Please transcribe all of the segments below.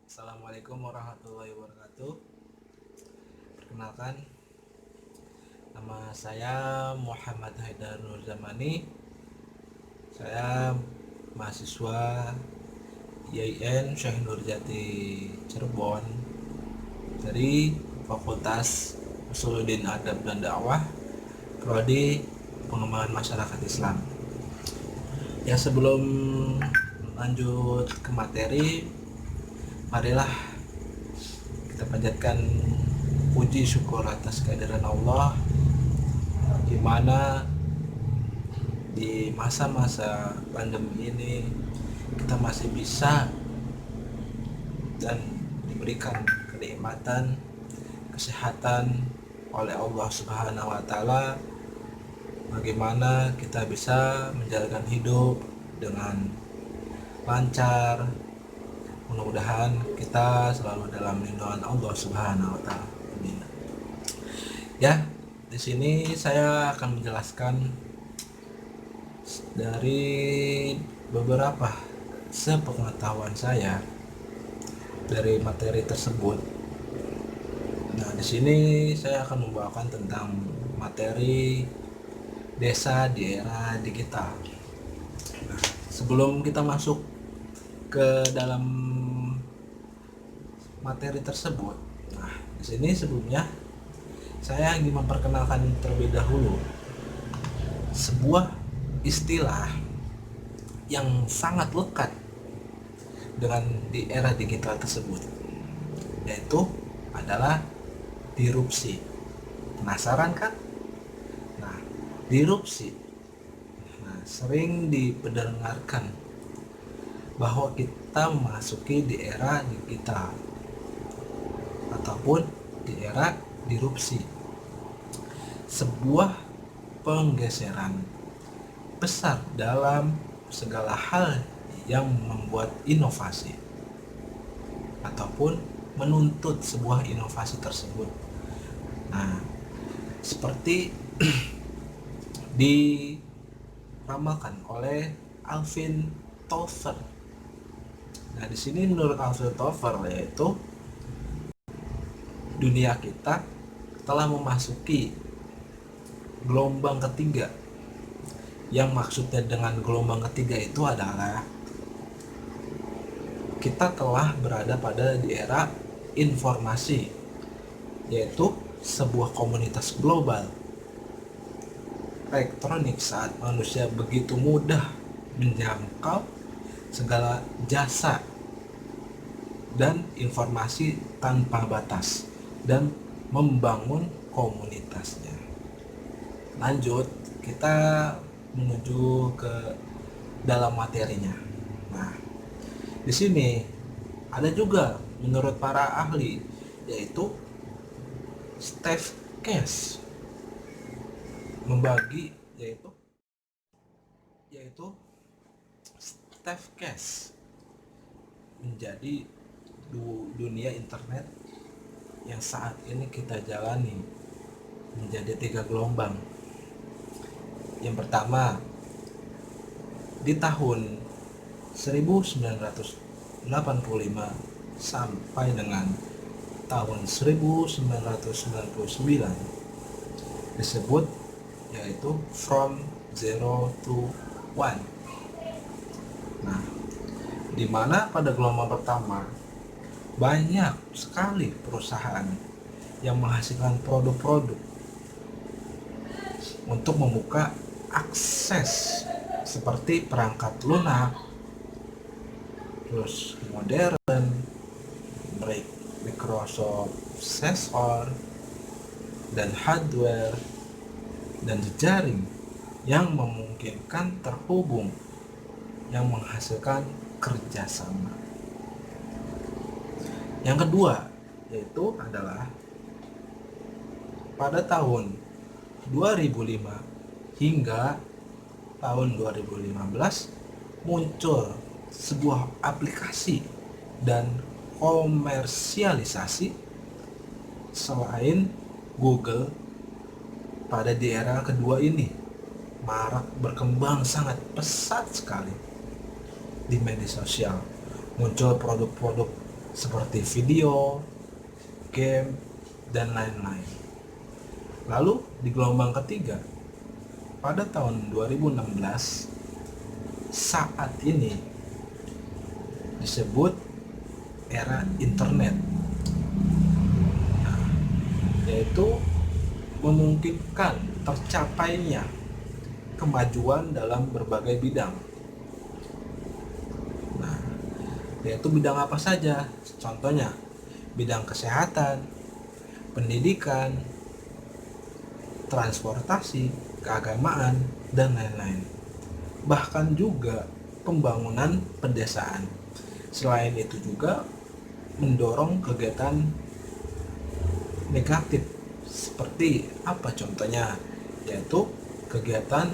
Assalamualaikum warahmatullahi wabarakatuh. Perkenalkan, nama saya Muhammad Haidar Nurzamani. Saya mahasiswa IAIN Syekh Nurjati Cirebon dari Fakultas Usuluddin Adab dan Dakwah, Prodi Pengembangan Masyarakat Islam. Ya, sebelum lanjut ke materi, marilah kita panjatkan puji syukur atas kehadiran Allah, di mana di masa-masa pandemi ini kita masih bisa dan diberikan kenikmatan kesehatan oleh Allah Subhanahu wa taala, bagaimana kita bisa menjalankan hidup dengan lancar. Mudah-mudahan kita selalu dalam lindungan Allah Subhanahu wa taala. Amin. Ya, di sini saya akan menjelaskan dari beberapa sepengetahuan saya dari materi tersebut. Nah, di sini saya akan membawakan tentang materi desa di era digital. Nah, sebelum kita masuk ke dalam materi tersebut, nah di sini sebelumnya saya ingin memperkenalkan terlebih dahulu sebuah istilah yang sangat lekat dengan di era digital tersebut, yaitu adalah disrupsi. Penasaran kan? Nah, disrupsi sering diperdengarkan bahwa kita memasuki di era digital ataupun di era disrupsi, sebuah penggeseran besar dalam segala hal yang membuat inovasi ataupun menuntut sebuah inovasi tersebut. Nah, seperti diramalkan oleh Alvin Toffler. Nah, di sini menurut Alvin Toffler, yaitu dunia kita telah memasuki gelombang ketiga. Yang maksudnya dengan gelombang ketiga itu adalah kita telah berada pada di era informasi, yaitu sebuah komunitas global elektronik saat manusia begitu mudah menjangkau segala jasa dan informasi tanpa batas dan membangun komunitasnya. Lanjut, kita menuju ke dalam materinya. Nah, di sini ada juga menurut para ahli, yaitu Steve Case membagi, yaitu Steve Case menjadi dunia internet yang saat ini kita jalani menjadi 3 gelombang. Yang pertama, di tahun 1985 sampai dengan tahun 1999 disebut yaitu from zero to one. Nah, di mana pada gelombang pertama banyak sekali perusahaan yang menghasilkan produk-produk untuk membuka akses seperti perangkat lunak, terus modern, Microsoft sensor dan hardware dan jejaring yang memungkinkan terhubung, yang menghasilkan kerjasama. Yang kedua yaitu adalah pada tahun 2005 hingga tahun 2015 muncul sebuah aplikasi dan komersialisasi selain Google. Pada di era kedua ini marak berkembang sangat pesat sekali di media sosial. Muncul produk-produk seperti video, game, dan lain-lain. Lalu di gelombang ketiga, pada tahun 2016, saat ini disebut era internet, yaitu memungkinkan tercapainya kemajuan dalam berbagai bidang. Nah, yaitu bidang apa saja? Contohnya, bidang kesehatan, pendidikan, transportasi, keagamaan, dan lain-lain. Bahkan juga pembangunan pedesaan. Selain itu juga mendorong kegiatan negatif seperti apa contohnya, yaitu kegiatan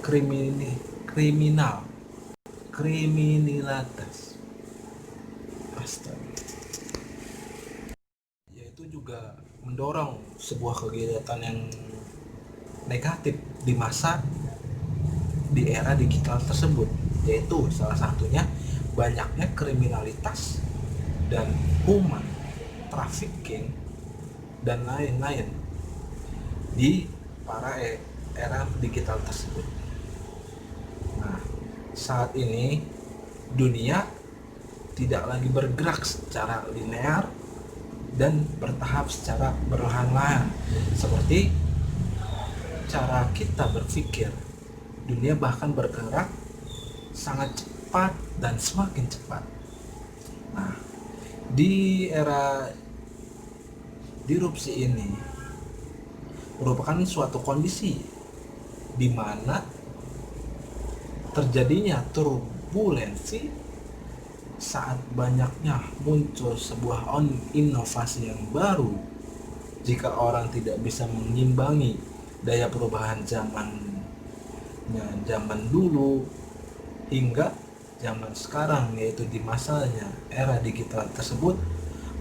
kriminalitas, yaitu juga mendorong sebuah kegiatan yang negatif di era digital tersebut, yaitu salah satunya banyaknya kriminalitas dan human trafficking dan lain-lain di era digital tersebut. Nah, saat ini dunia tidak lagi bergerak secara linear dan bertahap secara perlahan-lahan seperti cara kita berpikir. Dunia bahkan bergerak sangat cepat dan semakin cepat. Nah, di era disrupsi ini merupakan suatu kondisi di mana terjadinya turbulensi saat banyaknya muncul sebuah inovasi yang baru. Jika orang tidak bisa mengimbangi daya perubahan zaman dulu hingga zaman sekarang, yaitu di masanya era digital tersebut,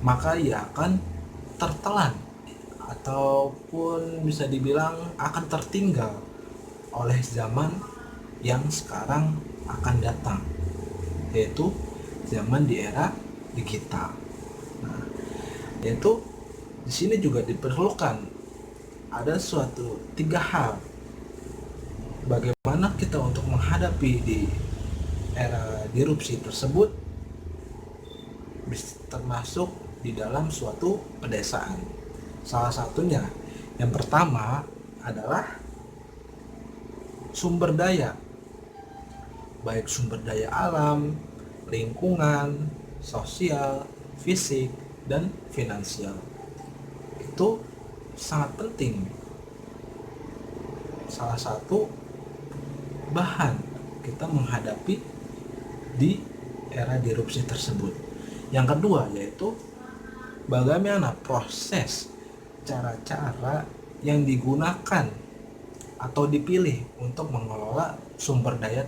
maka ia akan tertelan ataupun bisa dibilang akan tertinggal oleh zaman yang sekarang akan datang, yaitu zaman di era digital. Nah, yaitu di sini juga diperlukan ada suatu 3 hal bagaimana kita untuk menghadapi di era disrupsi tersebut, termasuk di dalam suatu pedesaan. Salah satunya yang pertama adalah sumber daya, baik sumber daya alam, lingkungan, sosial, fisik, dan finansial. Itu sangat penting. Salah satu bahan kita menghadapi di era disrupsi tersebut. Yang kedua yaitu bagaimana proses, cara-cara yang digunakan atau dipilih untuk mengelola sumber daya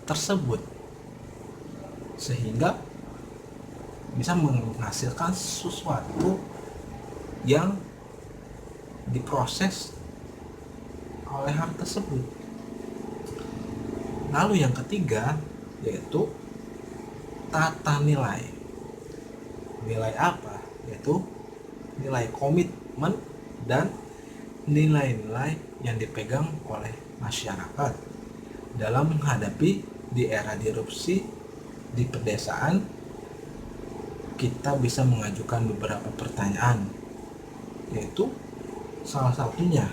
tersebut sehingga bisa menghasilkan sesuatu yang diproses oleh hal tersebut. Lalu yang ketiga yaitu tata nilai. Nilai apa? Yaitu nilai komitmen dan nilai-nilai yang dipegang oleh masyarakat dalam menghadapi di era disrupsi di pedesaan. Kita bisa mengajukan beberapa pertanyaan, yaitu salah satunya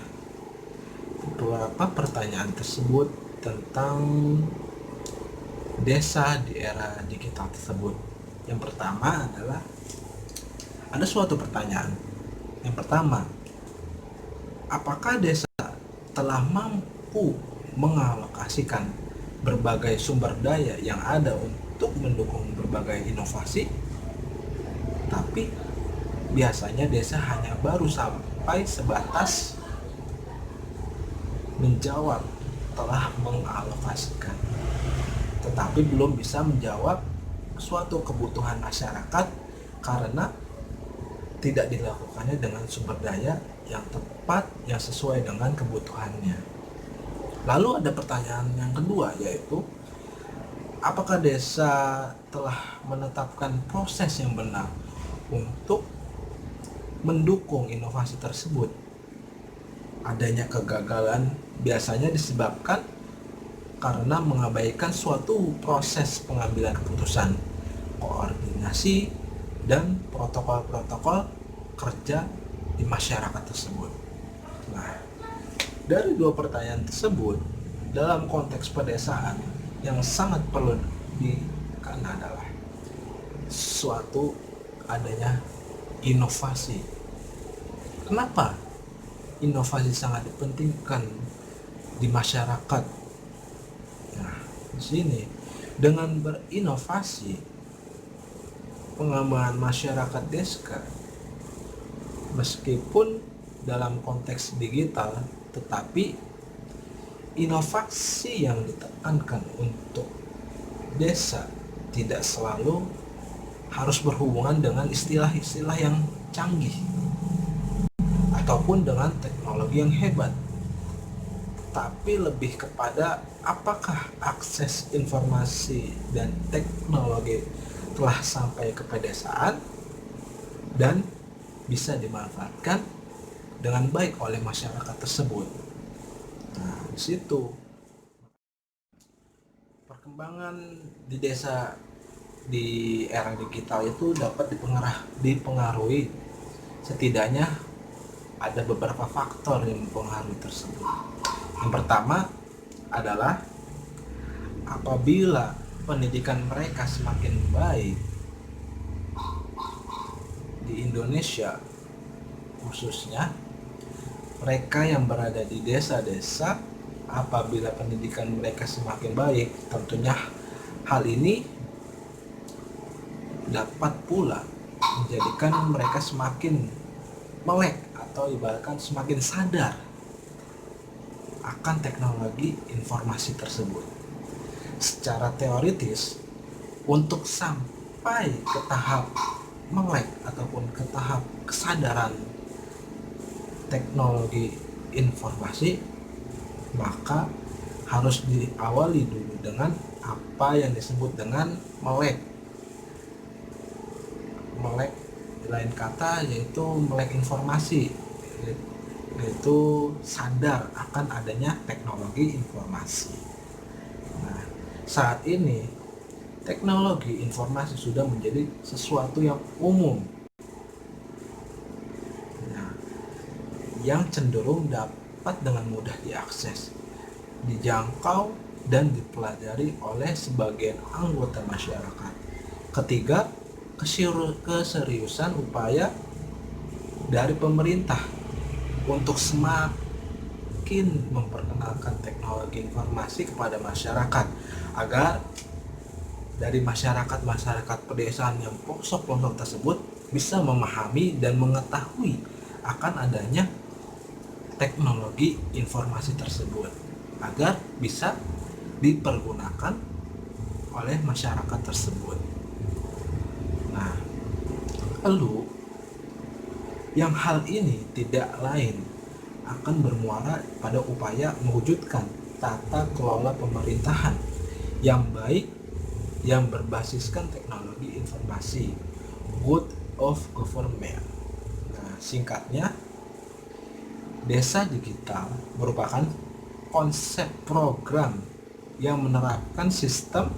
beberapa pertanyaan tersebut tentang desa di era digital tersebut. Yang pertama adalah ada suatu pertanyaan. Yang pertama, apakah desa telah mampu mengalokasikan berbagai sumber daya yang ada untuk mendukung berbagai inovasi? Tapi biasanya desa hanya baru sampai sebatas menjawab telah mengalokasikan, tetapi belum bisa menjawab suatu kebutuhan masyarakat karena tidak dilakukannya dengan sumber daya yang tepat, yang sesuai dengan kebutuhannya. Lalu ada pertanyaan yang kedua, yaitu Apakah desa telah menetapkan proses yang benar untuk mendukung inovasi tersebut? Adanya kegagalan biasanya disebabkan karena mengabaikan suatu proses pengambilan keputusan, koordinasi, dan protokol-protokol kerja di masyarakat tersebut. Nah, dari dua pertanyaan tersebut, dalam konteks pedesaan yang sangat perlu dikan adalah suatu adanya inovasi. Kenapa inovasi sangat dipentingkan di masyarakat? Nah, di sini dengan berinovasi, pengembangan masyarakat desa meskipun dalam konteks digital, tetapi inovasi yang ditekankan untuk desa tidak selalu harus berhubungan dengan istilah-istilah yang canggih ataupun dengan teknologi yang hebat, tapi lebih kepada apakah akses informasi dan teknologi telah sampai ke pedesaan dan bisa dimanfaatkan dengan baik oleh masyarakat tersebut. Nah, di situ perkembangan di desa di era digital itu dapat dipengaruhi setidaknya ada beberapa faktor yang mempengaruhi tersebut. Yang pertama adalah apabila pendidikan mereka semakin baik di Indonesia, khususnya mereka yang berada di desa-desa, apabila pendidikan mereka semakin baik, tentunya hal ini dapat pula menjadikan mereka semakin melek atau ibaratkan semakin sadar akan teknologi informasi tersebut. Secara teoritis, untuk sampai ke tahap melek ataupun ke tahap kesadaran teknologi informasi, maka harus diawali dulu dengan apa yang disebut dengan melek lain kata yaitu melek informasi, yaitu sadar akan adanya teknologi informasi. Nah, saat ini teknologi informasi sudah menjadi sesuatu yang umum, nah, yang cenderung dapat dengan mudah diakses, dijangkau, dan dipelajari oleh sebagian anggota masyarakat. Ketiga, keseriusan upaya dari pemerintah untuk semakin memperkenalkan teknologi informasi kepada masyarakat agar dari masyarakat pedesaan yang pelosok-pelosok tersebut bisa memahami dan mengetahui akan adanya teknologi informasi tersebut agar bisa dipergunakan oleh masyarakat tersebut. Nah, lalu yang hal ini tidak lain akan bermuara pada upaya mewujudkan tata kelola pemerintahan yang baik yang berbasiskan teknologi informasi, good of government. Nah, singkatnya, desa digital merupakan konsep program yang menerapkan sistem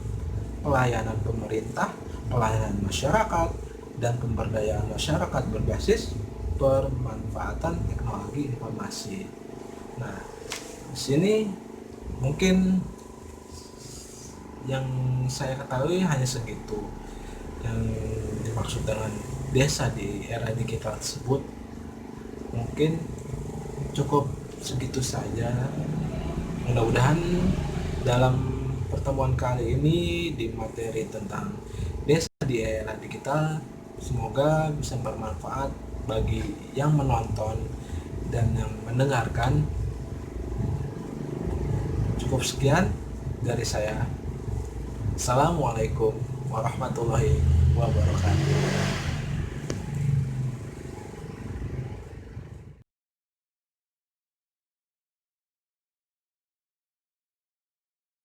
pelayanan pemerintah, pelayanan masyarakat, dan pemberdayaan masyarakat berbasis pemanfaatan teknologi informasi. Nah, di sini mungkin yang saya ketahui hanya segitu yang dimaksud dengan desa di era digital tersebut. Mungkin cukup segitu saja. Mudah-mudahan dalam pertemuan kali ini di materi tentang desa di era digital semoga bisa bermanfaat bagi yang menonton dan yang mendengarkan. Cukup sekian dari saya. Assalamualaikum warahmatullahi wabarakatuh.